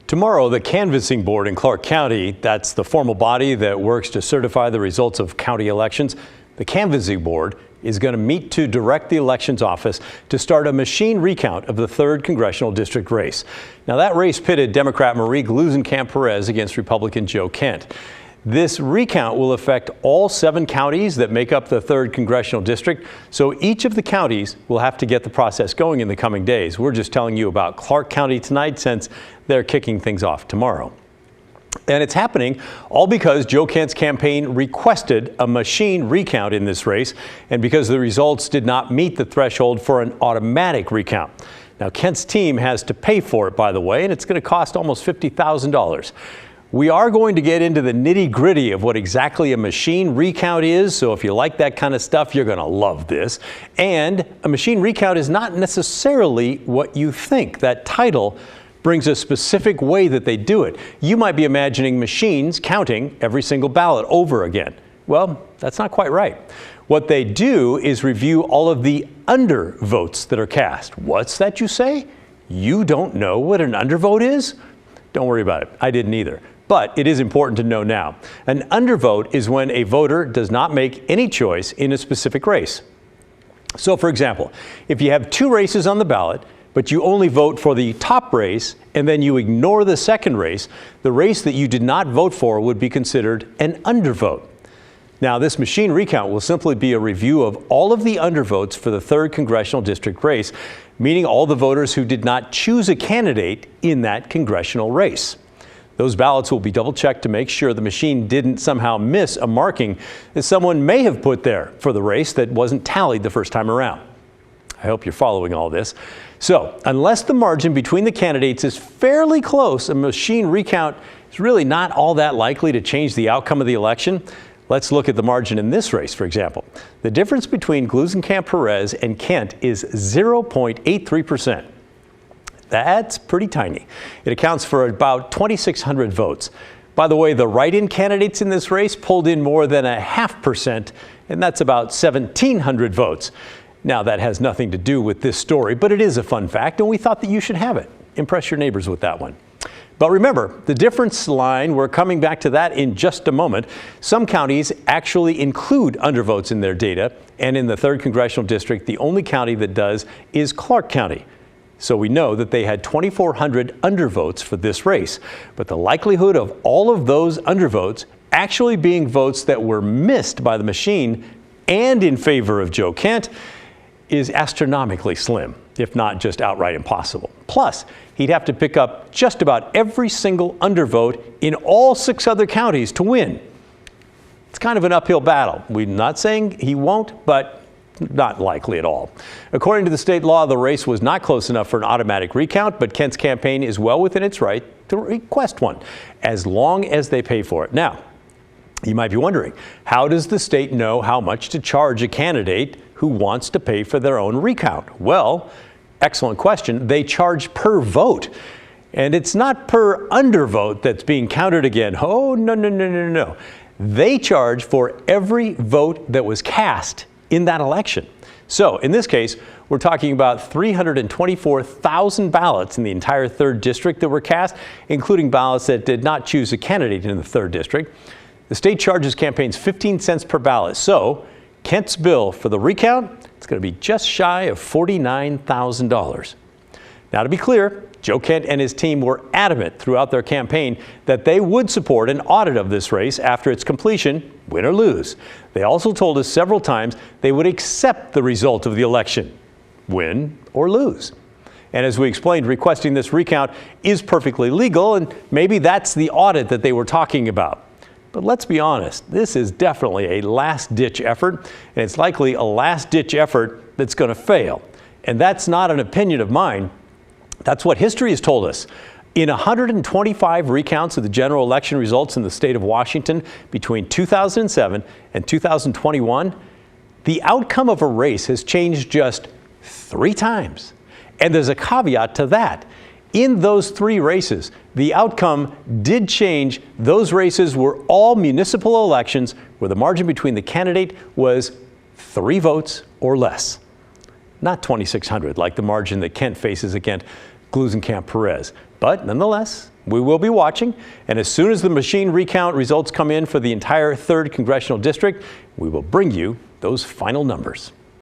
Tomorrow, the canvassing board in Clark County, that's the formal body that works to certify the results of county elections. The canvassing board is going to meet to direct the elections office to start a machine recount of the 3rd Congressional District race. Now, that race pitted Democrat Marie Gluesenkamp Perez against Republican Joe Kent. This recount will affect all 7 counties that make up the 3rd Congressional District, so each of the counties will have to get the process going in the coming days. We're just telling you about Clark County tonight since they're kicking things off tomorrow. And it's happening all because Joe Kent's campaign requested a machine recount in this race, and because the results did not meet the threshold for an automatic recount. Now, Kent's team has to pay for it, by the way, and it's going to cost almost $50,000. We are going to get into the nitty-gritty of what exactly a machine recount is, so if you like that kind of stuff, you're going to love this. And a machine recount is not necessarily what you think. That title brings a specific way that they do it. You might be imagining machines counting every single ballot over again. Well, that's not quite right. What they do is review all of the undervotes that are cast. What's that, you say? You don't know what an undervote is? Don't worry about it. I didn't either. But it is important to know now. An undervote is when a voter does not make any choice in a specific race. So, for example, if you have 2 races on the ballot, but you only vote for the top race and then you ignore the second race, the race that you did not vote for would be considered an undervote. Now, this machine recount will simply be a review of all of the undervotes for the 3rd Congressional District race, meaning all the voters who did not choose a candidate in that congressional race. Those ballots will be double-checked to make sure the machine didn't somehow miss a marking that someone may have put there for the race that wasn't tallied the first time around. I hope you're following all this. So, unless the margin between the candidates is fairly close, a machine recount is really not all that likely to change the outcome of the election. Let's look at the margin in this race, for example. The difference between Gluesenkamp Perez and Kent is 0.83%. That's pretty tiny. It accounts for about 2,600 votes. By the way, the write-in candidates in this race pulled in more than 0.5%, and that's about 1,700 votes. Now, that has nothing to do with this story, but it is a fun fact, and we thought that you should have it. Impress your neighbors with that one. But remember, the difference line, we're coming back to that in just a moment. Some counties actually include undervotes in their data, and in the 3rd Congressional District, the only county that does is Clark County. So we know that they had 2,400 undervotes for this race. But the likelihood of all of those undervotes actually being votes that were missed by the machine and in favor of Joe Kent is astronomically slim, if not just outright impossible. Plus, he'd have to pick up just about every single undervote in all 6 other counties to win. It's kind of an uphill battle. We're not saying he won't, but not likely at all. According to the state law, the race was not close enough for an automatic recount, but Kent's campaign is well within its right to request one, as long as they pay for it. Now, you might be wondering, how does the state know how much to charge a candidate who wants to pay for their own recount? Well, excellent question. They charge per vote. And it's not per undervote that's being counted again. Oh, no. They charge for every vote that was cast in that election. So in this case, we're talking about 324,000 ballots in the entire 3rd District that were cast, including ballots that did not choose a candidate in the 3rd District. The state charges campaigns 15 cents per ballot. So Kent's bill for the recount, it's going to be just shy of $49,000. Now, to be clear, Joe Kent and his team were adamant throughout their campaign that they would support an audit of this race after its completion, win or lose. They also told us several times they would accept the result of the election, win or lose. And as we explained, requesting this recount is perfectly legal, and maybe that's the audit that they were talking about. But let's be honest, this is definitely a last-ditch effort, and it's likely a last-ditch effort that's going to fail. And that's not an opinion of mine. That's what history has told us. In 125 recounts of the general election results in the state of Washington between 2007 and 2021, the outcome of a race has changed just 3 times. And there's a caveat to that. In those 3 races, the outcome did change. Those races were all municipal elections where the margin between the candidate was 3 votes or less. Not 2,600 like the margin that Kent faces against Gluesenkamp Perez, But nonetheless, we will be watching, and as soon as the machine recount results come in for the entire 3rd Congressional District, we will bring you those final numbers.